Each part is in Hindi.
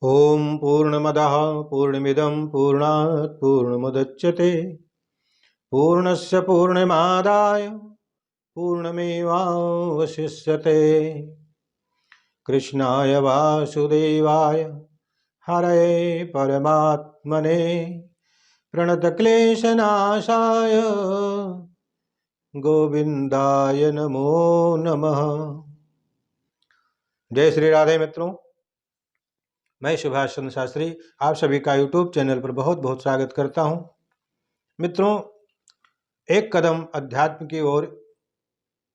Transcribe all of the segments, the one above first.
ओम पूर्णमदः पूर्णमिदं पूर्णात् पूर्णमुदच्यते पूर्णस्य पूर्णमादाय पूर्णमेवावशिष्यते। कृष्णाय वासुदेवाय हरये परमात्मने प्रणतक्लेशनाशाय गोविंदाय नमो नमः। जय श्री राधे मित्रों, मैं सुभाष चंद्र शास्त्री आप सभी का यूट्यूब चैनल पर बहुत बहुत स्वागत करता हूं। मित्रों, एक कदम अध्यात्म की ओर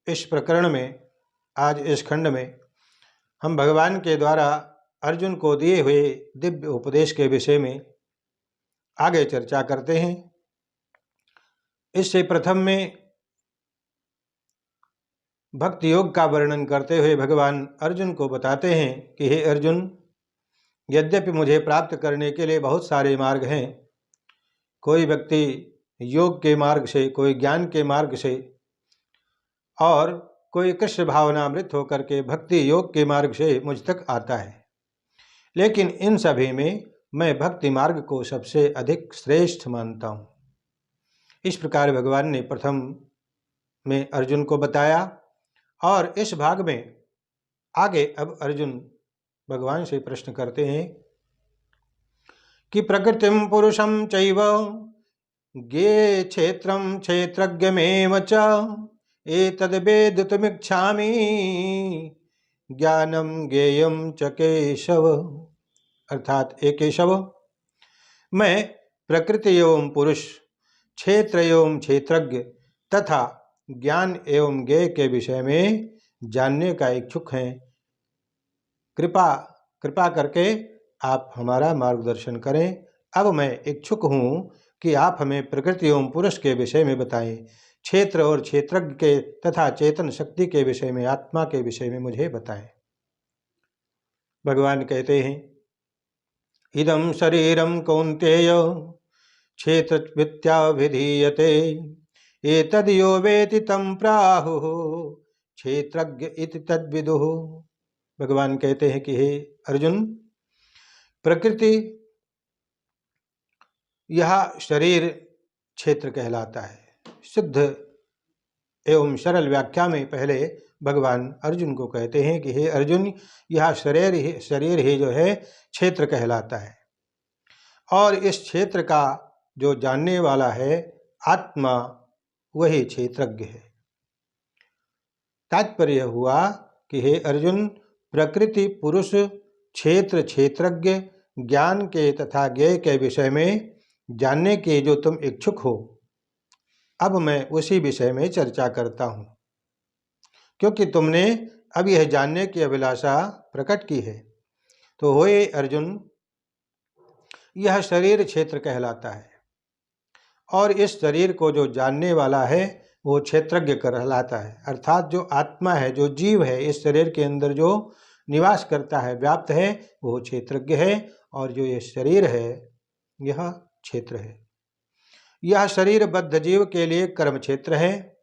इस प्रकरण में आज इस खंड में हम भगवान के द्वारा अर्जुन को दिए हुए दिव्य उपदेश के विषय में आगे चर्चा करते हैं। इससे प्रथम में भक्ति योग का वर्णन करते हुए भगवान अर्जुन को बताते हैं कि हे अर्जुन, यद्यपि मुझे प्राप्त करने के लिए बहुत सारे मार्ग हैं, कोई व्यक्ति योग के मार्ग से, कोई ज्ञान के मार्ग से और कोई कृष्ण भावनामृत होकर के भक्ति योग के मार्ग से मुझ तक आता है, लेकिन इन सभी में मैं भक्ति मार्ग को सबसे अधिक श्रेष्ठ मानता हूँ। इस प्रकार भगवान ने प्रथम में अर्जुन को बताया और इस भाग में आगे अब अर्जुन भगवान से प्रश्न करते हैं कि प्रकृतिम पुरुषम चैव ज्ञे क्षेत्रम क्षेत्रज्ञमेव च एतद्वेदितुमिच्छामि ज्ञानम ज्ञेयम च केशव। अर्थात हे केशव, मैं प्रकृति एवं पुरुष, क्षेत्र एवं क्षेत्रज्ञ तथा ज्ञान एवं ज्ञेय के विषय में जानने का इच्छुक हैं। कृपा करके आप हमारा मार्गदर्शन करें। अब मैं इच्छुक हूँ कि आप हमें प्रकृति एवं पुरुष के विषय में बताएं, क्षेत्र और क्षेत्रज्ञ के तथा चेतन शक्ति के विषय में, आत्मा के विषय में मुझे बताएं। भगवान कहते हैं, इदं शरीरं कौन्तेय क्षेत्रविद्याभिधीयते एतद्यो वेति तं प्राहुः क्षेत्रज्ञ इति तद्विदुः। भगवान कहते हैं कि हे अर्जुन, प्रकृति यह शरीर क्षेत्र कहलाता है। शुद्ध एवं सरल व्याख्या में पहले भगवान अर्जुन को कहते हैं कि हे अर्जुन, यह शरीर ही जो है क्षेत्र कहलाता है और इस क्षेत्र का जो जानने वाला है आत्मा, वही क्षेत्रज्ञ है। तात्पर्य हुआ कि हे अर्जुन, प्रकृति, पुरुष, क्षेत्र, क्षेत्रज्ञ, ज्ञान के तथा ज्ञेय के विषय में जानने के जो तुम इच्छुक हो, अब मैं उसी विषय में चर्चा करता हूँ, क्योंकि तुमने अब यह जानने की अभिलाषा प्रकट की है। तो होए अर्जुन, यह शरीर क्षेत्र कहलाता है और इस शरीर को जो जानने वाला है वो क्षेत्रज्ञ कहलाता है। अर्थात जो आत्मा है, जो जीव है, इस शरीर के अंदर जो निवास करता है, व्याप्त है, वो क्षेत्रज्ञ है और जो ये शरीर है यह क्षेत्र है। यह शरीर बद्ध जीव के लिए कर्म क्षेत्र है।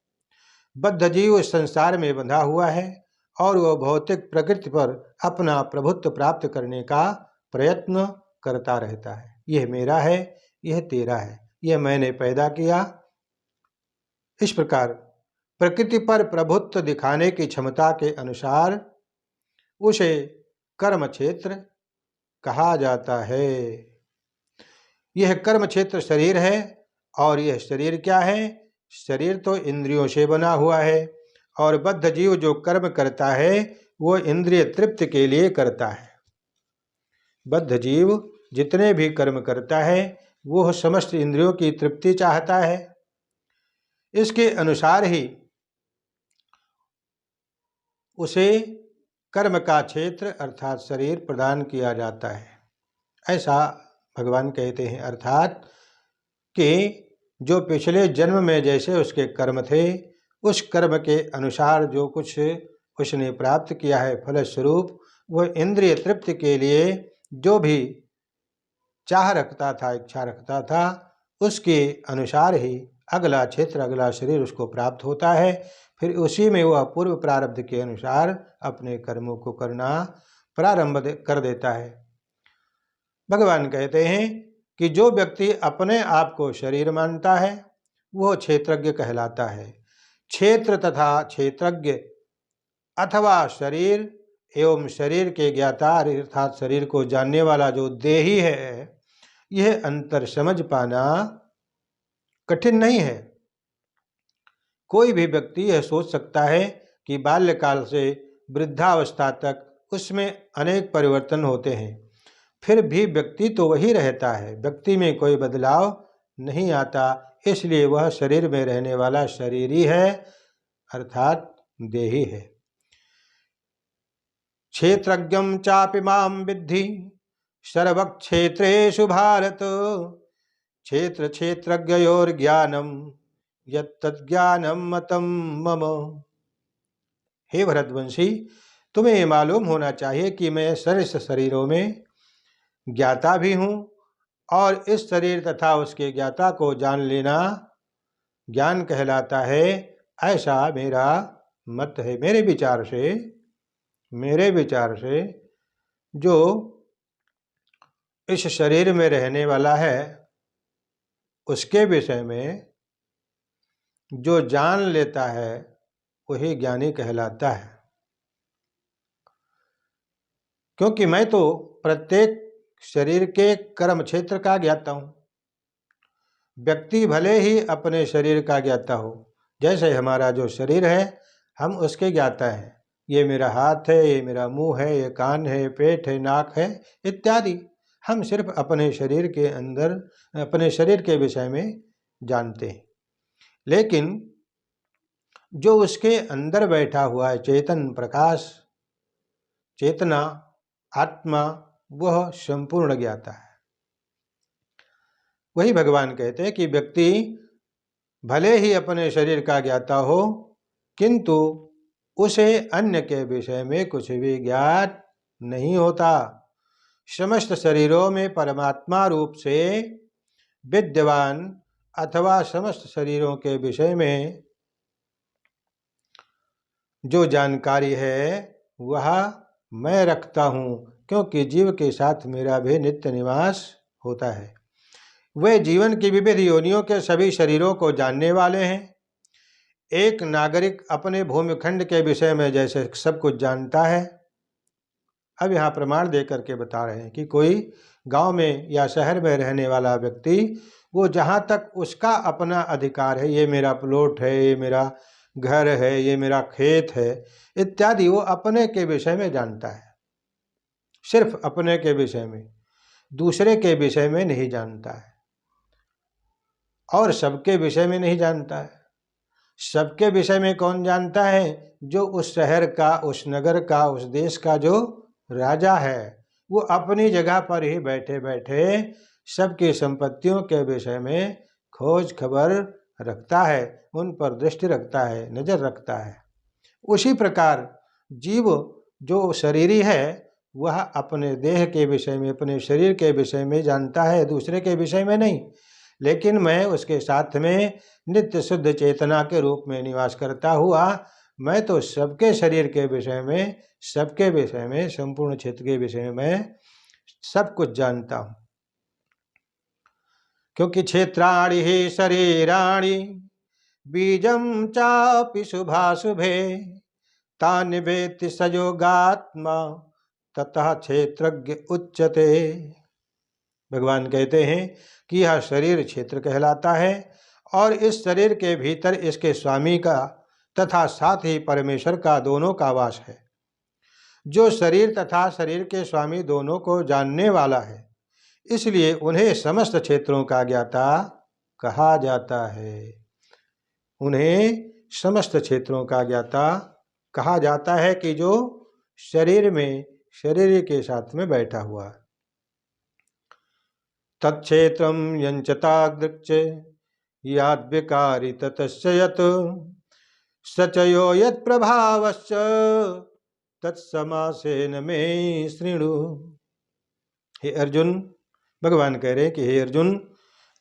बद्ध जीव इस संसार में बंधा हुआ है और वह भौतिक प्रकृति पर अपना प्रभुत्व प्राप्त करने का प्रयत्न करता रहता है। यह मेरा है, यह तेरा है, यह मैंने पैदा किया। इस प्रकार प्रकृति पर प्रभुत्व दिखाने की क्षमता के अनुसार उसे कर्म क्षेत्र कहा जाता है। यह कर्म क्षेत्र शरीर है और यह शरीर क्या है? शरीर तो इंद्रियों से बना हुआ है और बद्ध जीव जो कर्म करता है वो इंद्रिय तृप्ति के लिए करता है। बद्ध जीव जितने भी कर्म करता है वो समस्त इंद्रियों की तृप्ति चाहता है। इसके अनुसार ही उसे कर्म का क्षेत्र अर्थात शरीर प्रदान किया जाता है, ऐसा भगवान कहते हैं। अर्थात कि जो पिछले जन्म में जैसे उसके कर्म थे, उस कर्म के अनुसार जो कुछ उसने प्राप्त किया है फलस्वरूप, वह इंद्रिय तृप्ति के लिए जो भी चाह रखता था, इच्छा रखता था, उसके अनुसार ही अगला क्षेत्र, अगला शरीर उसको प्राप्त होता है। फिर उसी में वह पूर्व प्रारब्ध के अनुसार अपने कर्मों को करना प्रारंभ कर देता है। भगवान कहते हैं कि जो व्यक्ति अपने आप को शरीर मानता है वह क्षेत्रज्ञ कहलाता है। क्षेत्र तथा क्षेत्रज्ञ अथवा शरीर एवं शरीर के ज्ञाता अर्थात शरीर को जानने वाला जो देही है, यह अंतर समझ पाना कठिन नहीं है। कोई भी व्यक्ति यह सोच सकता है कि बाल्यकाल से वृद्धावस्था तक उसमें अनेक परिवर्तन होते हैं, फिर भी व्यक्ति तो वही रहता है, व्यक्ति में कोई बदलाव नहीं आता, इसलिए वह शरीर में रहने वाला शरीरी है अर्थात देही है। क्षेत्रज्ञं चापि मां विद्धि सर्वक्षेत्रेषु भारत क्षेत्र क्षेत्रज्ञयोर्ज्ञानम् यत्तज्ज्ञानं मतं मम। हे भरतवंशी, तुम्हें ये मालूम होना चाहिए कि मैं सर्व शरीरों में ज्ञाता भी हूँ और इस शरीर तथा उसके ज्ञाता को जान लेना ज्ञान कहलाता है, ऐसा मेरा मत है। मेरे विचार से जो इस शरीर में रहने वाला है उसके विषय में जो जान लेता है वही ज्ञानी कहलाता है। क्योंकि मैं तो प्रत्येक शरीर के कर्म क्षेत्र का ज्ञाता हूँ। व्यक्ति भले ही अपने शरीर का ज्ञाता हो, जैसे हमारा जो शरीर है हम उसके ज्ञाता हैं, ये मेरा हाथ है, ये मेरा मुंह है, ये कान है, पेट है, नाक है इत्यादि, हम सिर्फ अपने शरीर के अंदर अपने शरीर के विषय में जानते हैं। लेकिन जो उसके अंदर बैठा हुआ है चेतन प्रकाश, चेतना, आत्मा, वह संपूर्ण ज्ञाता है। वही भगवान कहते हैं कि व्यक्ति भले ही अपने शरीर का ज्ञाता हो किंतु उसे अन्य के विषय में कुछ भी ज्ञात नहीं होता। समस्त शरीरों में परमात्मा रूप से विद्यमान अथवा समस्त शरीरों के विषय में जो जानकारी है वह मैं रखता हूँ, क्योंकि जीव के साथ मेरा भी नित्य निवास होता है। वे जीवन की विविध योनियों के सभी शरीरों को जानने वाले हैं। एक नागरिक अपने भूमिखंड के विषय में जैसे सब कुछ जानता है, अब यहाँ प्रमाण दे करके बता रहे हैं कि कोई गांव में या शहर में रहने वाला व्यक्ति, वो जहाँ तक उसका अपना अधिकार है, ये मेरा प्लॉट है, ये मेरा घर है, ये मेरा खेत है इत्यादि, वो अपने के विषय में जानता है, सिर्फ अपने के विषय में, दूसरे के विषय में नहीं जानता है और सबके विषय में नहीं जानता है। सबके विषय में कौन जानता है? जो उस शहर का, उस नगर का, उस देश का जो राजा है, वो अपनी जगह पर ही बैठे बैठे सबकी संपत्तियों के विषय में खोज खबर रखता है, उन पर दृष्टि रखता है, नजर रखता है। उसी प्रकार जीव जो शरीरी है वह अपने देह के विषय में, अपने शरीर के विषय में जानता है, दूसरे के विषय में नहीं। लेकिन मैं उसके साथ में नित्य शुद्ध चेतना के रूप में निवास करता हुआ मैं तो सबके शरीर के विषय में, सबके विषय में, संपूर्ण क्षेत्र के विषय में सब कुछ जानता हूँ। क्योंकि क्षेत्राणि ही शरीराणि बीजं चापि शुभाशुभे तानि वेत्ति स योगात्मा ततः क्षेत्रज्ञ उच्यते। भगवान कहते हैं कि यह शरीर क्षेत्र कहलाता है और इस शरीर के भीतर इसके स्वामी का तथा साथ ही परमेश्वर का दोनों का वास है। जो शरीर तथा शरीर के स्वामी दोनों को जानने वाला है, इसलिए उन्हें समस्त क्षेत्रों का ज्ञाता कहा जाता है। उन्हें समस्त क्षेत्रों का ज्ञाता कहा जाता है कि जो शरीर में, शरीर के साथ में बैठा हुआ। तत्क्षेत्रं यञ्चतादृक्च याद्विकारी ततस्य यत् सचयो यत्प्रभावश्च तत्समासेन मे शृणु। हे अर्जुन, भगवान कह रहे हैं कि हे अर्जुन,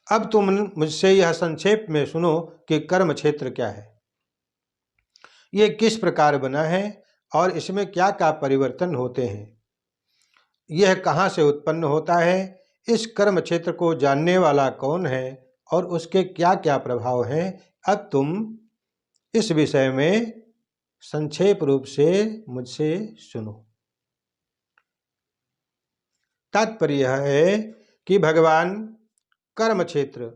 अब तुम मुझसे यह संक्षेप में सुनो कि कर्म क्षेत्र क्या है, ये किस प्रकार बना है और इसमें क्या क्या परिवर्तन होते हैं, यह कहाँ से उत्पन्न होता है, इस कर्म क्षेत्र को जानने वाला कौन है और उसके क्या क्या प्रभाव हैं, अब तुम इस विषय में संक्षेप रूप से मुझसे सुनो। तात्पर्य यह है कि भगवान कर्म क्षेत्र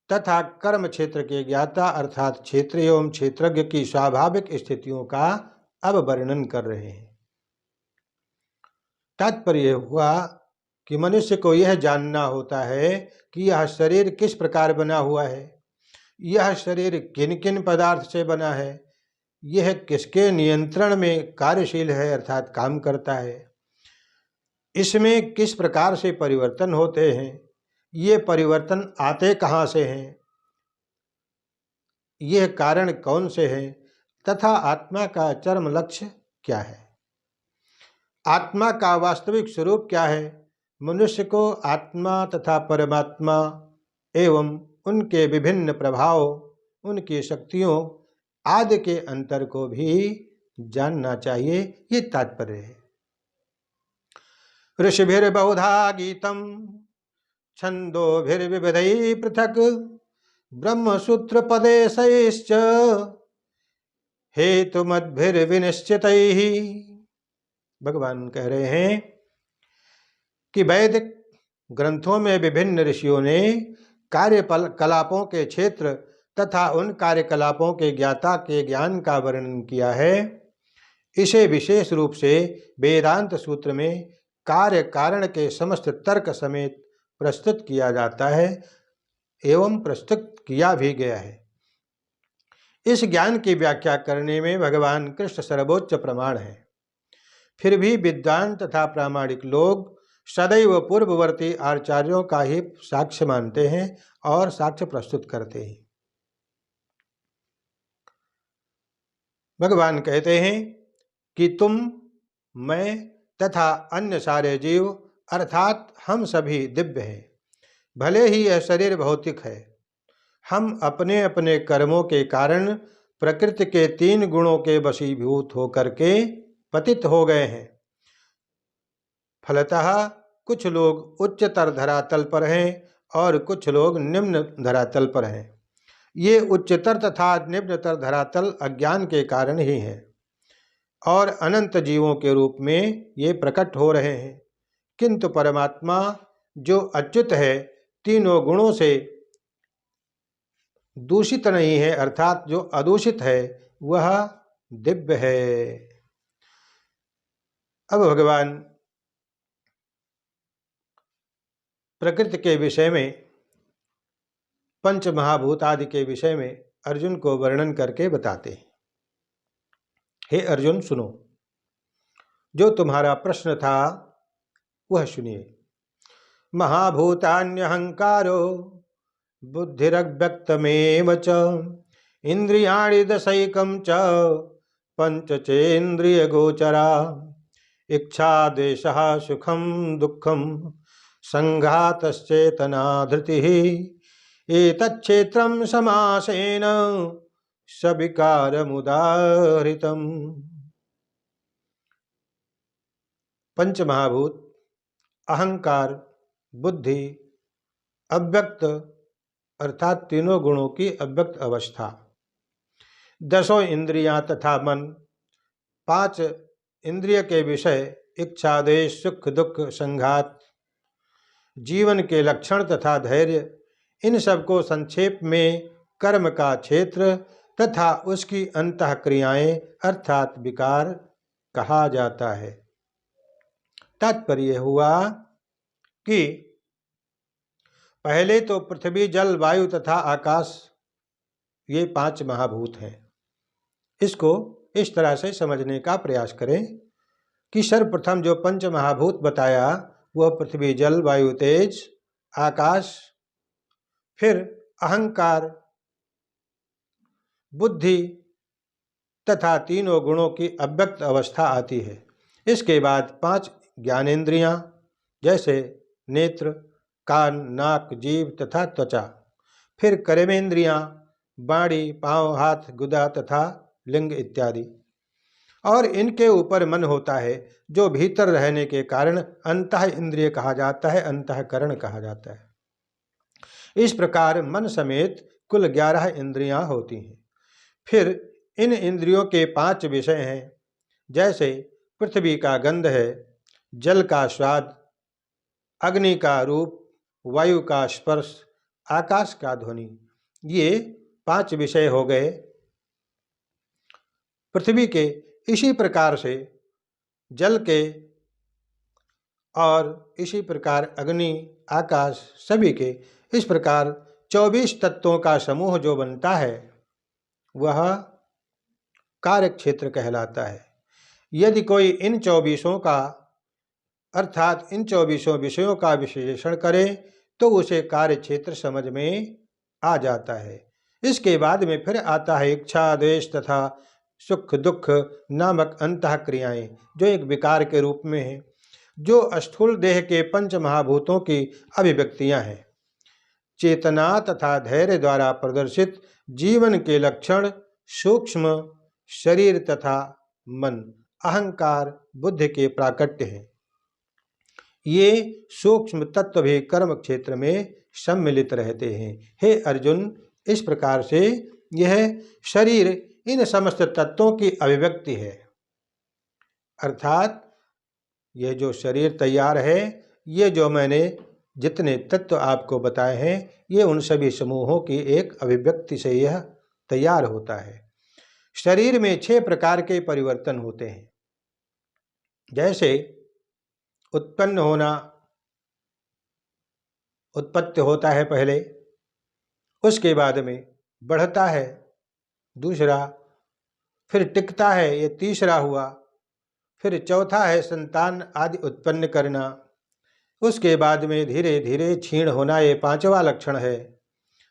तथा कर्म क्षेत्र के ज्ञाता अर्थात क्षेत्र एवं क्षेत्रज्ञ की स्वाभाविक स्थितियों का अब वर्णन कर रहे हैं। तात्पर्य हुआ कि मनुष्य को यह जानना होता है कि यह शरीर किस प्रकार बना हुआ है, यह शरीर किन किन पदार्थ से बना है, यह किसके नियंत्रण में कार्यशील है अर्थात काम करता है, इसमें किस प्रकार से परिवर्तन होते हैं, ये परिवर्तन आते कहाँ से हैं, यह कारण कौन से हैं, तथा आत्मा का चरम लक्ष्य क्या है, आत्मा का वास्तविक स्वरूप क्या है। मनुष्य को आत्मा तथा परमात्मा एवं उनके विभिन्न प्रभाव, उनकी शक्तियों आदि के अंतर को भी जानना चाहिए, ये तात्पर्य है। ऋषिभिर्बहुधा गीतम छंदोभिर्विविधैः पृथक् ब्रह्मसूत्र पदेशैश्च हेतुमद्भिर्विनिश्चितैः। भगवान कह रहे हैं कि वैदिक ग्रंथों में विभिन्न ऋषियों ने कार्यकलापों के क्षेत्र तथा उन कार्यकलापों के ज्ञाता के ज्ञान का वर्णन किया है। इसे विशेष रूप से वेदांत सूत्र में कार्य कारण के समस्त तर्क समेत प्रस्तुत किया जाता है एवं प्रस्तुत किया भी गया है। इस ज्ञान की व्याख्या करने में भगवान कृष्ण सर्वोच्च प्रमाण है। फिर भी विद्वान तथा प्रामाणिक लोग सदैव पूर्ववर्ती आचार्यों का ही साक्ष्य मानते हैं और साक्ष्य प्रस्तुत करते हैं। भगवान कहते हैं कि तुम, मैं तथा अन्य सारे जीव अर्थात हम सभी दिव्य हैं। भले ही यह शरीर भौतिक है, हम अपने अपने कर्मों के कारण प्रकृति के 3 गुणों के वशीभूत होकर के पतित हो गए हैं। फलतः कुछ लोग उच्चतर धरातल पर हैं और कुछ लोग निम्न धरातल पर हैं। ये उच्चतर तथा निम्नतर धरातल अज्ञान के कारण ही हैं और अनंत जीवों के रूप में ये प्रकट हो रहे हैं। किंतु परमात्मा जो अच्युत है, तीनों गुणों से दूषित नहीं है अर्थात जो अदूषित है, वह दिव्य है। अब भगवान प्रकृति के विषय में, पंच महाभूत आदि के विषय में अर्जुन को वर्णन करके बताते हैं। हे अर्जुन सुनो, जो तुम्हारा प्रश्न था वह सुनिए। महाभूतान्यहंकारो बुद्धिरव्यक्तमेव च इंद्रियाणि दशैकं च पंचचेन्द्रियगोचरा इच्छा देशः सुखं दुःखं संघातश्चेतना धृतिः एतच्छेत्रं समासेन सविकारमुदाहृतम्। पंचमहाभूत, अहंकार, बुद्धि, अव्यक्त अर्थात तीनों गुणों की अव्यक्त अवस्था, 10 इंद्रियां तथा मन, 5 इंद्रिय के विषय, इच्छा देश सुख दुख संघात, जीवन के लक्षण तथा धैर्य, इन सबको संक्षेप में कर्म का क्षेत्र तथा उसकी अंतः क्रियाएं अर्थात विकार कहा जाता है। तात्पर्य हुआ कि पहले तो पृथ्वी, जल, वायु तथा आकाश, ये 5 महाभूत हैं। इसको इस तरह से समझने का प्रयास करें कि सर्वप्रथम जो पंच महाभूत बताया वह पृथ्वी, जल, वायु, तेज, आकाश, फिर अहंकार, बुद्धि तथा तीनों गुणों की अव्यक्त अवस्था आती है। इसके बाद 5 ज्ञानेंद्रियां जैसे नेत्र, कान, नाक, जीभ तथा त्वचा, फिर कर्मेंद्रियां वाणी, पांव, हाथ, गुदा तथा लिंग इत्यादि, और इनके ऊपर मन होता है, जो भीतर रहने के कारण अंतः इंद्रिय कहा जाता है, अंतःकरण कहा जाता है। इस प्रकार मन समेत कुल 11 इंद्रियां होती हैं। फिर इन इंद्रियों के 5 विषय हैं, जैसे पृथ्वी का गंध है, जल का स्वाद, अग्नि का रूप, वायु का स्पर्श, आकाश का ध्वनि। ये 5 विषय हो गए पृथ्वी के। इसी प्रकार से जल के और इसी प्रकार अग्नि, आकाश, सभी के इस प्रकार 24 तत्वों का समूह जो बनता है वह कार्य क्षेत्र कहलाता है। यदि कोई इन 24 का अर्थात इन 24 विषयों का विश्लेषण करे तो उसे कार्य क्षेत्र समझ में आ जाता है। इसके बाद में फिर आता है इच्छा, द्वेष तथा सुख दुख नामक अंतः क्रियाएं, जो एक विकार के रूप में है, जो स्थूल देह के 5 महाभूतों की अभिव्यक्तियां हैं। चेतना तथा धैर्य द्वारा प्रदर्शित जीवन के लक्षण सूक्ष्म शरीर तथा मन, अहंकार, बुद्धि के प्राकट्य हैं। ये सूक्ष्म तत्व भी कर्म क्षेत्र में सम्मिलित रहते हैं। हे अर्जुन, इस प्रकार से यह शरीर इन समस्त तत्वों की अभिव्यक्ति है। अर्थात यह जो शरीर तैयार है, ये जो मैंने जितने तत्व आपको बताए हैं, ये उन सभी समूहों की एक अभिव्यक्ति से यह तैयार होता है। शरीर में 6 प्रकार के परिवर्तन होते हैं, जैसे उत्पन्न होना, उत्पत्ति होता है पहले, उसके बाद में बढ़ता है दूसरा, फिर टिकता है ये तीसरा हुआ, फिर चौथा है संतान आदि उत्पन्न करना, उसके बाद में धीरे धीरे क्षीण होना ये 5वां लक्षण है,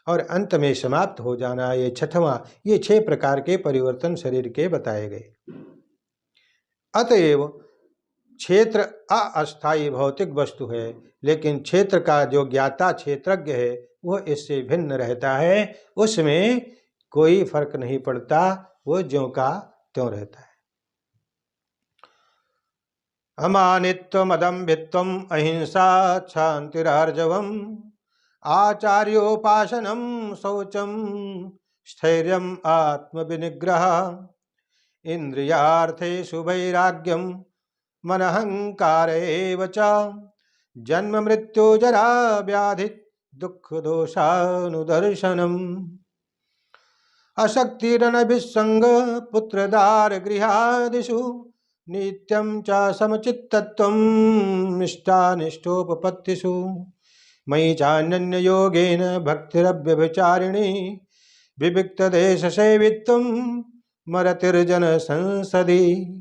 और अंत में समाप्त हो जाना ये 6वां। ये 6 प्रकार के परिवर्तन शरीर के बताए गए। अतएव क्षेत्र अस्थायी भौतिक वस्तु है, लेकिन क्षेत्र का जो ज्ञाता क्षेत्रज्ञ है वह इससे भिन्न रहता है, उसमें कोई फर्क नहीं पड़ता, वो ज्यों का त्यों रहता है। अमानित्वम अदम्भित्वम अहिंसा क्षान्तिरार्जवम आचार्योपासनम शौचम स्थैर्यम आत्मविनिग्रह इंद्रियार्थेषु वैराग्यम मनहंकार एव च जन्म मृत्यु जरा व्याधि दुख दोषानुदर्शनम अशक्तिरनभिसंग पुत्रदार गृहादिषु नित्यं च समचित्तत्वं इष्टानिष्टोपपत्तिषु मयि चान्यन्ययोगेन भक्तिरव्यभिचारिणी विविक्तदेशसेवित्वं मरतिर्जन संसदि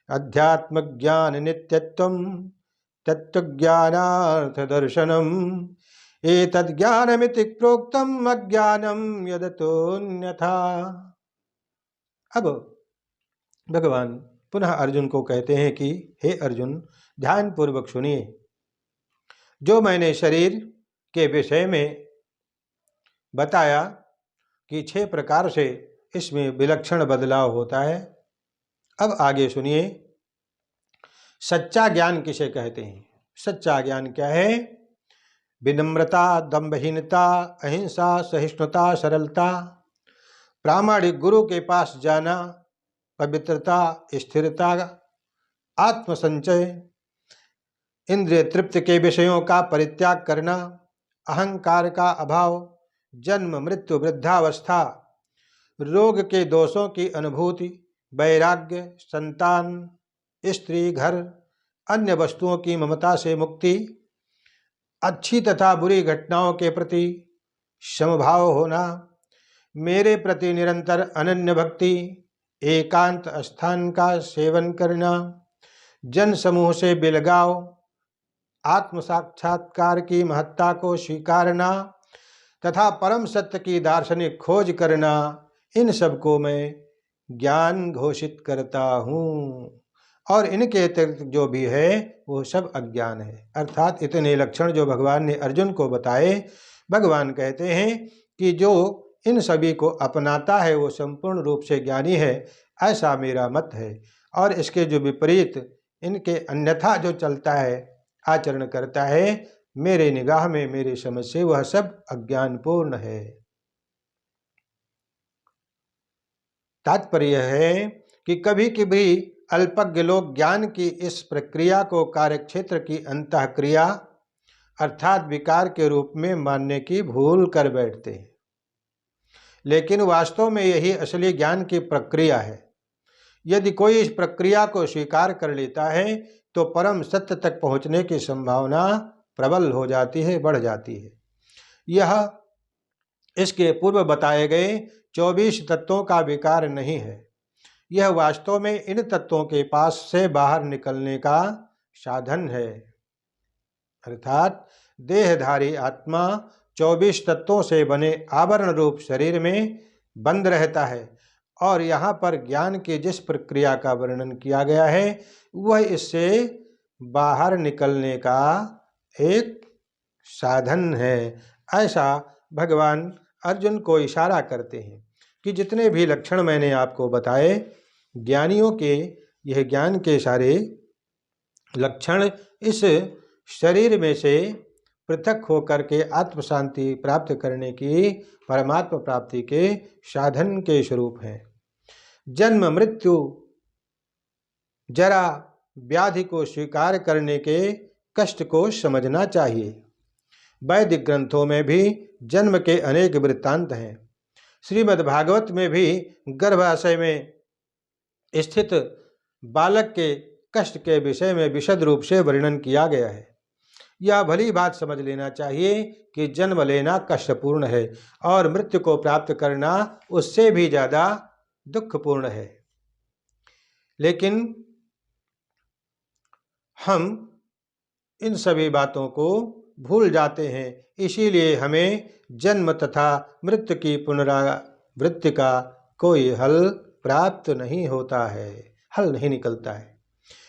अध्यात्मज्ञान नित्यत्वं तत्त्वज्ञानार्थदर्शनम् एतद्ज्ञानमिति प्रोक्तम् अज्ञानं यदतोऽन्यथा। अब भगवान पुनः अर्जुन को कहते हैं कि हे अर्जुन, ध्यान पूर्वक सुनिए। जो मैंने शरीर के विषय में बताया कि 6 प्रकार से इसमें विलक्षण बदलाव होता है, अब आगे सुनिए। सच्चा ज्ञान किसे कहते हैं? सच्चा ज्ञान क्या है? विनम्रता, दंभहीनता, अहिंसा, सहिष्णुता, सरलता, प्रामाणिक गुरु के पास जाना, पवित्रता, स्थिरता, आत्मसंचय, इंद्रिय तृप्ति के विषयों का परित्याग करना, अहंकार का अभाव, जन्म मृत्यु वृद्धावस्था, रोग के दोषों की अनुभूति, वैराग्य, संतान, स्त्री, घर, अन्य वस्तुओं की ममता से मुक्ति, अच्छी तथा बुरी घटनाओं के प्रति समभाव होना, मेरे प्रति निरंतर अनन्य भक्ति, एकांत स्थान का सेवन करना, जन समूह से बिलगाव, आत्म साक्षात्कार की महत्ता को स्वीकारना तथा परम सत्य की दार्शनिक खोज करना, इन सब को मैं ज्ञान घोषित करता हूँ, और इनके अतिरिक्त जो भी है वो सब अज्ञान है। अर्थात इतने लक्षण जो भगवान ने अर्जुन को बताए, भगवान कहते हैं कि जो इन सभी को अपनाता है वो संपूर्ण रूप से ज्ञानी है, ऐसा मेरा मत है। और इसके जो विपरीत, इनके अन्यथा जो चलता है, आचरण करता है, मेरे निगाह में, मेरे समझ से वह सब अज्ञानपूर्ण है। तात्पर्य है कि कभी कभी अल्पज्ञ लोग ज्ञान की इस प्रक्रिया को कार्यक्षेत्र की अंतःक्रिया अर्थात विकार के रूप में मानने की भूल कर बैठते हैं, लेकिन वास्तव में यही असली ज्ञान की प्रक्रिया है। यदि कोई इस प्रक्रिया को स्वीकार कर लेता है तो परम सत्य तक पहुंचने की संभावना प्रबल हो जाती है, बढ़ जाती है। यह इसके पूर्व बताए गए 24 तत्वों का विकार नहीं है, यह वास्तव में इन तत्वों के पास से बाहर निकलने का साधन है। अर्थात देहधारी आत्मा 24 तत्वों से बने आवरण रूप शरीर में बंद रहता है, और यहाँ पर ज्ञान की जिस प्रक्रिया का वर्णन किया गया है वह इससे बाहर निकलने का एक साधन है। ऐसा भगवान अर्जुन को इशारा करते हैं कि जितने भी लक्षण मैंने आपको बताए, ज्ञानियों के यह ज्ञान के सारे लक्षण इस शरीर में से पृथक होकर के आत्म शांति प्राप्त करने की, परमात्मा प्राप्ति के साधन के स्वरूप हैं। जन्म, मृत्यु, जरा, व्याधि को स्वीकार करने के कष्ट को समझना चाहिए। वैदिक ग्रंथों में भी जन्म के अनेक वृत्तांत हैं। श्रीमद् भागवत में भी गर्भाशय में स्थित बालक के कष्ट के विषय में विशद रूप से वर्णन किया गया है। यह भली बात समझ लेना चाहिए कि जन्म लेना कष्टपूर्ण है और मृत्यु को प्राप्त करना उससे भी ज़्यादा दुखपूर्ण है। लेकिन हम इन सभी बातों को भूल जाते हैं, इसीलिए हमें जन्म तथा मृत्यु की पुनरावृत्ति का कोई हल प्राप्त नहीं होता है, हल नहीं निकलता है।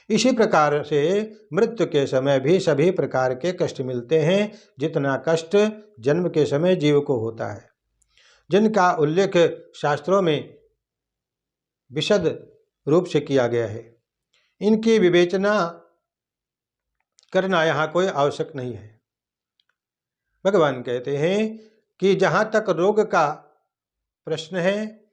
इसी प्रकार से मृत्यु के समय भी सभी प्रकार के कष्ट मिलते हैं, जितना कष्ट जन्म के समय जीव को होता है, जिनका उल्लेख शास्त्रों में विशद रूप से किया गया है। इनकी विवेचना करना यहाँ कोई आवश्यक नहीं है। भगवान कहते हैं कि जहाँ तक रोग का प्रश्न है,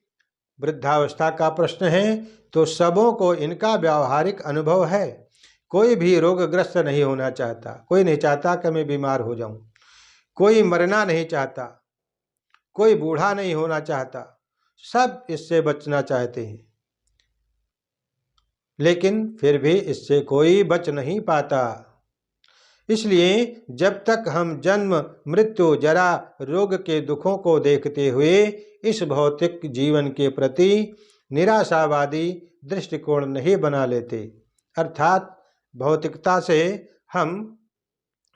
वृद्धावस्था का प्रश्न है, तो सबों को इनका व्यावहारिक अनुभव है। कोई भी रोगग्रस्त नहीं होना चाहता, कोई नहीं चाहता कि मैं बीमार हो जाऊं, कोई मरना नहीं चाहता, कोई बूढ़ा नहीं होना चाहता, सब इससे बचना चाहते हैं, लेकिन फिर भी इससे कोई बच नहीं पाता। इसलिए जब तक हम जन्म, मृत्यु, जरा, रोग के दुखों को देखते हुए इस भौतिक जीवन के प्रति निराशावादी दृष्टिकोण नहीं बना लेते, अर्थात भौतिकता से हम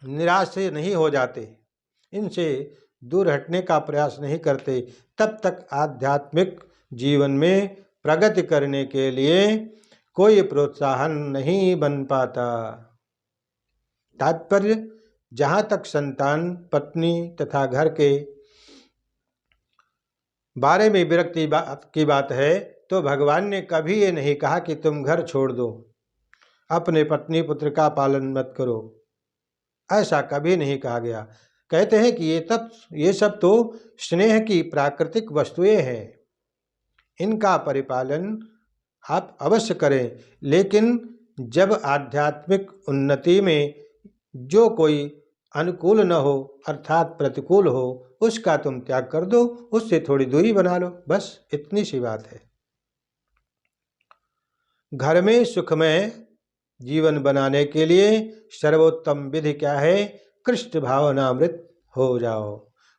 निराश से नहीं हो जाते, इनसे दूर हटने का प्रयास नहीं करते, तब तक आध्यात्मिक जीवन में प्रगति करने के लिए कोई प्रोत्साहन नहीं बन पाता। तात्पर्य, जहाँ तक संतान, पत्नी तथा घर के बारे में विरक्ति की बात है, तो भगवान ने कभी ये नहीं कहा कि तुम घर छोड़ दो, अपने पत्नी पुत्र का पालन मत करो, ऐसा कभी नहीं कहा गया। कहते हैं कि ये सब तो स्नेह की प्राकृतिक वस्तुएं हैं, इनका परिपालन आप अवश्य करें, लेकिन जब आध्यात्मिक उन्नति में जो कोई अनुकूल न हो, अर्थात प्रतिकूल हो, उसका तुम त्याग कर दो, उससे थोड़ी दूरी बना लो, बस इतनी सी बात है। घर में सुखमय जीवन बनाने के लिए सर्वोत्तम विधि क्या है? कृष्ण भावनामृत हो जाओ,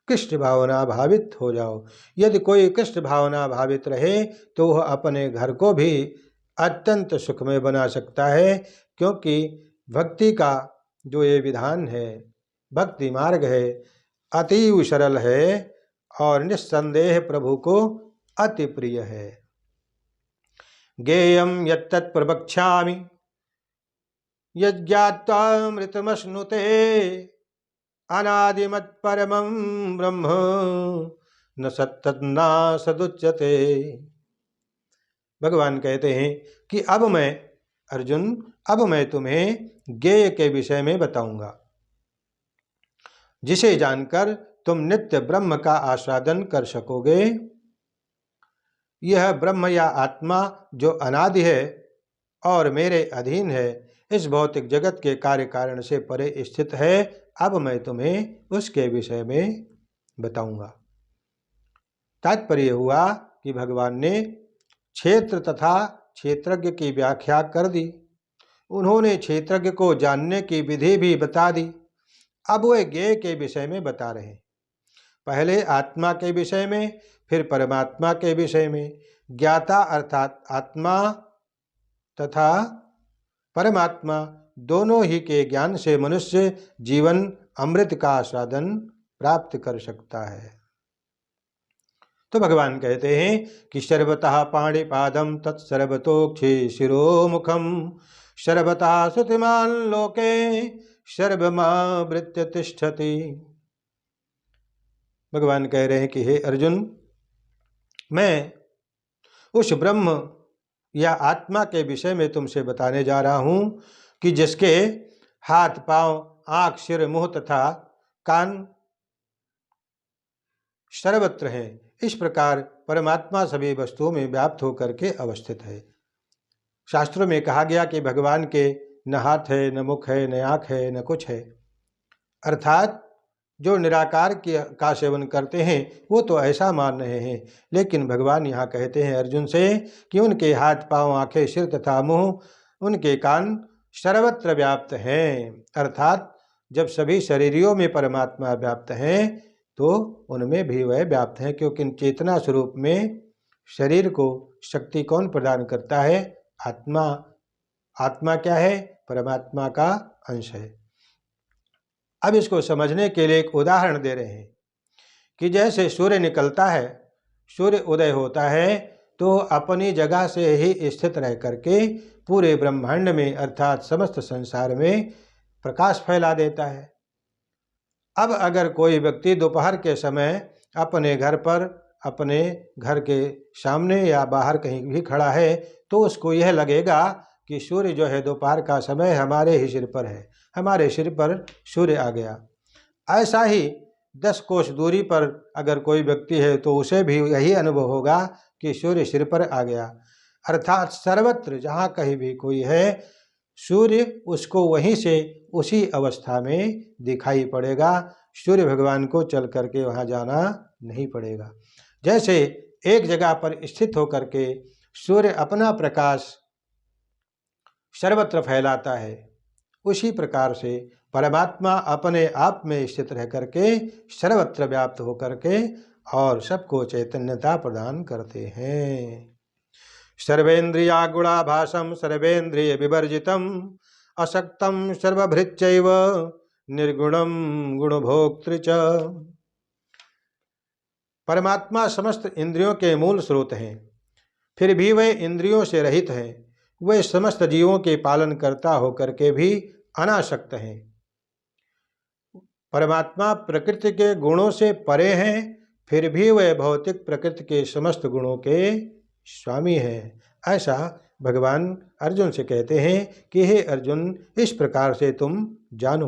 कृष्ण भावना भावित हो जाओ। यदि कोई कृष्ण भावना भावित रहे तो वह अपने घर को भी अत्यंत सुखमय बना सकता है, क्योंकि भक्ति का जो ये विधान है, भक्ति मार्ग है, अतीव सरल है और निस्संदेह प्रभु को अति प्रिय है। ज्ञेयं यत्तत् प्रवक्ष्यामि यज्ञात्वामृतमश्नुते अनादिमत् परमं ब्रह्म न सत्तन्ना सदुच्यते। भगवान कहते हैं कि अब मैं अर्जुन, अब मैं तुम्हें ज्ञेय के विषय में बताऊंगा, जिसे जानकर तुम नित्य ब्रह्म का आस्वादन कर सकोगे। यह ब्रह्म या आत्मा जो अनादि है और मेरे अधीन है, इस भौतिक जगत के कार्य कारण से परे स्थित है। अब मैं तुम्हें उसके विषय में बताऊंगा। तात्पर्य हुआ कि भगवान ने क्षेत्र तथा क्षेत्रज्ञ की व्याख्या कर दी। उन्होंने क्षेत्रज्ञ को जानने की विधि भी बता दी। अब वे ज्ञेय के विषय में बता रहे हैं। पहले आत्मा के विषय में, फिर परमात्मा के विषय में। ज्ञाता अर्थात आत्मा तथा परमात्मा दोनों ही के ज्ञान से मनुष्य जीवन अमृत का आस्वादन प्राप्त कर सकता है। तो भगवान कहते हैं कि सर्वतः पाणिपादम तत्सर्वतोक्षे शिरोमुखम सर्वतः श्रुतिमान लोके सर्वमावृत्य तिष्ठति। भगवान कह रहे हैं कि हे अर्जुन, मैं उस ब्रह्म या आत्मा के विषय में तुमसे बताने जा रहा हूं कि जिसके हाथ, पांव, आंख, सिर, मुंह तथा कान सर्वत्र हैं। इस प्रकार परमात्मा सभी वस्तुओं में व्याप्त होकर के अवस्थित है। शास्त्रों में कहा गया कि भगवान के न हाथ है, न मुख है, न आँख है, न कुछ है। अर्थात जो निराकार का सेवन करते हैं वो तो ऐसा मान रहे हैं, लेकिन भगवान यहाँ कहते हैं अर्जुन से कि उनके हाथ, पांव, आँखें, सिर तथा मुंह, उनके कान सर्वत्र व्याप्त हैं। अर्थात जब सभी शरीरियों में परमात्मा व्याप्त हैं तो उनमें भी वह व्याप्त हैं, क्योंकि चेतना स्वरूप में शरीर को शक्ति कौन प्रदान करता है? आत्मा। आत्मा क्या है? परमात्मा का अंश है। अब इसको समझने के लिए एक उदाहरण दे रहे हैं कि जैसे सूर्य निकलता है, सूर्य उदय होता है तो अपनी जगह से ही स्थित रह करके पूरे ब्रह्मांड में अर्थात समस्त संसार में प्रकाश फैला देता है। अब अगर कोई व्यक्ति दोपहर के समय अपने घर पर, अपने घर के सामने या बाहर कहीं भी खड़ा है तो उसको यह लगेगा कि सूर्य जो है दोपहर का समय हमारे ही सिर पर है, हमारे सिर पर सूर्य आ गया। ऐसा ही 10 कोस दूरी पर अगर कोई व्यक्ति है तो उसे भी यही अनुभव होगा कि सूर्य सिर पर आ गया। अर्थात सर्वत्र जहाँ कहीं भी कोई है, सूर्य उसको वहीं से उसी अवस्था में दिखाई पड़ेगा। सूर्य भगवान को चल करके वहाँ जाना नहीं पड़ेगा। जैसे एक जगह पर स्थित होकर के सूर्य अपना प्रकाश सर्वत्र फैलाता है, उसी प्रकार से परमात्मा अपने आप में स्थित रह करके सर्वत्र व्याप्त होकर के और सबको चैतन्यता प्रदान करते हैं। सर्वेन्द्रिया गुणाभासम सर्वेन्द्रिय विवर्जितम असक्तम सर्वभृत्यैव निर्गुणम गुणभोक्तृ च। परमात्मा समस्त इंद्रियों के मूल स्रोत हैं, फिर भी वे इंद्रियों से रहित हैं। वे समस्त जीवों के पालन करता होकर के भी अनासक्त हैं। परमात्मा प्रकृति के गुणों से परे हैं, फिर भी वे भौतिक प्रकृति के समस्त गुणों के स्वामी हैं। ऐसा भगवान अर्जुन से कहते हैं कि हे अर्जुन, इस प्रकार से तुम जानो।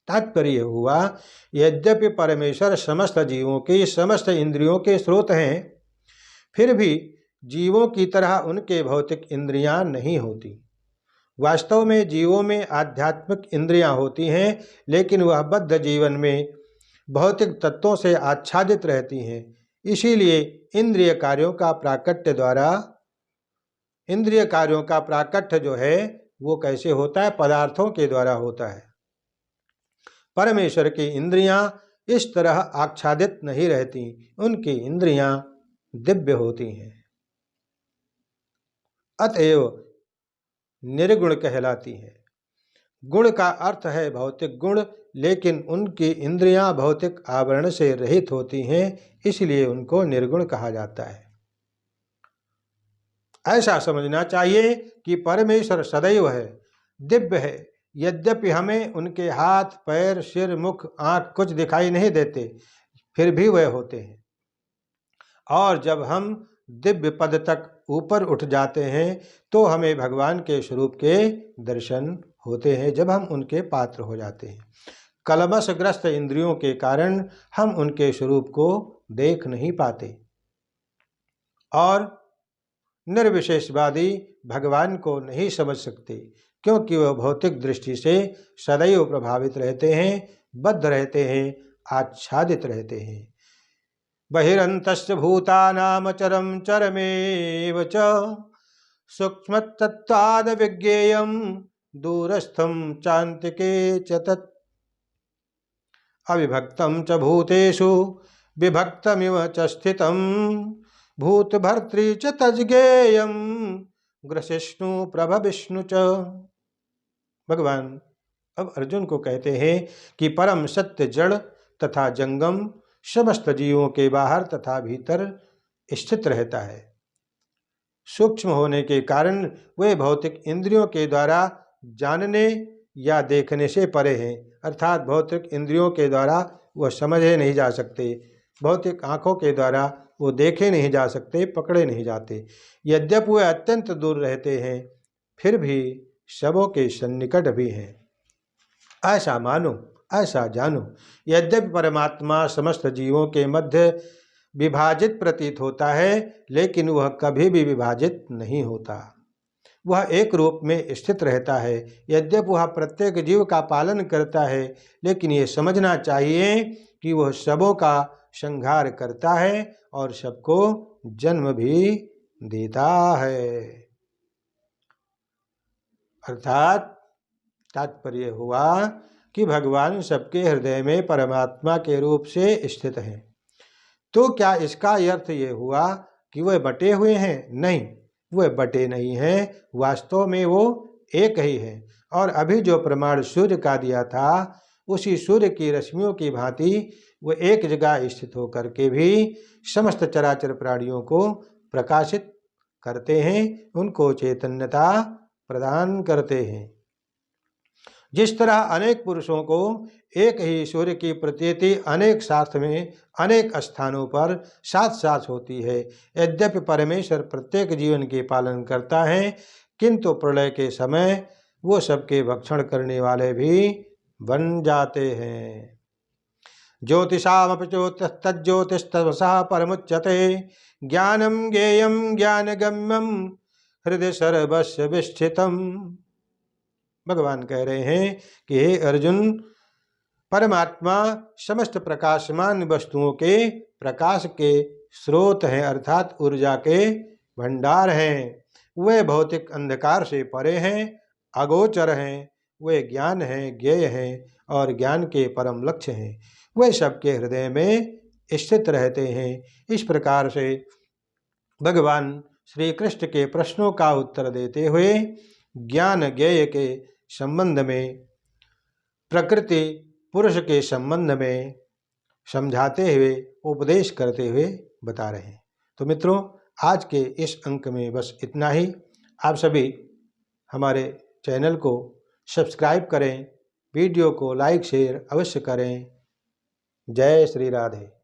तात्पर्य हुआ, यद्यपि परमेश्वर समस्त जीवों की समस्त इंद्रियों के स्रोत हैं, फिर भी जीवों की तरह उनके भौतिक इंद्रियां नहीं होती। वास्तव में जीवों में आध्यात्मिक इंद्रियां होती हैं, लेकिन वह बद्ध जीवन में भौतिक तत्वों से आच्छादित रहती हैं। इसीलिए इंद्रिय कार्यों का प्राकट्य जो है वो कैसे होता है? पदार्थों के द्वारा होता है। परमेश्वर की इंद्रियां इस तरह आच्छादित नहीं रहती, उनकी इंद्रियां दिव्य होती हैं, अतएव निर्गुण कहलाती हैं। गुण का अर्थ है भौतिक गुण, लेकिन उनकी इंद्रियां भौतिक आवरण से रहित होती हैं, इसलिए उनको निर्गुण कहा जाता है। ऐसा समझना चाहिए कि परमेश्वर सदैव है, दिव्य है। यद्यपि हमें उनके हाथ, पैर, सिर, मुख, आँख कुछ दिखाई नहीं देते, फिर भी वह होते हैं। और जब हम दिव्य पद तक ऊपर उठ जाते हैं तो हमें भगवान के स्वरूप के दर्शन होते हैं, जब हम उनके पात्र हो जाते हैं। कलमशग्रस्त इंद्रियों के कारण हम उनके स्वरूप को देख नहीं पाते और निर्विशेषवादी भगवान को नहीं समझ सकते, क्योंकि वह भौतिक दृष्टि से सदैव प्रभावित रहते हैं, बद्ध रहते हैं, आच्छादित रहते हैं। बहिरन्तश्च भूतानां चरं चरमेव च सूक्ष्मतत्त्वाद् विज्ञेयं दूरस्थं चान्तिके च तत् अविभक्तं च भूतेषु विभक्तमिव च स्थितं भूतभर्तृ च तज्ज्ञेयं ग्रसिष्णु प्रभविष्णु च। भगवान अब अर्जुन को कहते हैं कि परम सत्य जड़ तथा जंगम समस्त जीवों के बाहर तथा भीतर स्थित रहता है। सूक्ष्म होने के कारण वे भौतिक इंद्रियों के द्वारा जानने या देखने से परे हैं, अर्थात भौतिक इंद्रियों के द्वारा वह समझे नहीं जा सकते, भौतिक आँखों के द्वारा वो देखे नहीं जा सकते, पकड़े नहीं जाते। यद्यपि वे अत्यंत दूर रहते हैं, फिर भी सबों के सन्निकट भी हैं। ऐसा मानो, ऐसा जानो। यद्यपि परमात्मा समस्त जीवों के मध्य विभाजित प्रतीत होता है, लेकिन वह कभी भी विभाजित नहीं होता। वह एक रूप में स्थित रहता है। यद्यपि वह प्रत्येक जीव का पालन करता है, लेकिन ये समझना चाहिए कि वह सबों का संहार करता है और सबको जन्म भी देता है। अर्थात तात्पर्य हुआ कि भगवान सबके हृदय में परमात्मा के रूप से स्थित हैं। तो क्या इसका अर्थ ये हुआ कि वह बटे हुए हैं? नहीं, वह बटे नहीं हैं, वास्तव में वो एक ही है। और अभी जो प्रमाण सूर्य का दिया था, उसी सूर्य की रश्मियों की भांति वह एक जगह स्थित होकर के भी समस्त चराचर प्राणियों को प्रकाशित करते हैं, उनको चैतन्यता प्रदान करते हैं। जिस तरह अनेक पुरुषों को एक ही सूर्य की प्रतीति अनेक शास्त्र में अनेक स्थानों पर साथ साथ होती है, यद्यपि परमेश्वर प्रत्येक जीवन के पालन करता है, किंतु प्रलय के समय वो सबके भक्षण करने वाले भी बन जाते हैं। ज्योतिषामपि तज्ज्योतिस्तमसः परमुच्यते ज्ञानं ज्ञेयं ज्ञानगम्यं हृदय सर्वस्य विष्ठितम्। भगवान कह रहे हैं कि हे अर्जुन, परमात्मा समस्त प्रकाशमान वस्तुओं के प्रकाश के स्रोत हैं, अर्थात ऊर्जा के भंडार हैं। वे भौतिक अंधकार से परे हैं, अगोचर हैं, वे ज्ञान हैं, ज्ञेय हैं और ज्ञान के परम लक्ष्य हैं। वे सबके हृदय में स्थित रहते हैं। इस प्रकार से भगवान श्री कृष्ण के प्रश्नों का उत्तर देते हुए ज्ञान ज्ञेय के संबंध में, प्रकृति पुरुष के संबंध में समझाते हुए, उपदेश करते हुए बता रहे हैं। तो मित्रों, आज के इस अंक में बस इतना ही। आप सभी हमारे चैनल को सब्सक्राइब करें, वीडियो को लाइक शेयर अवश्य करें। जय श्री राधे।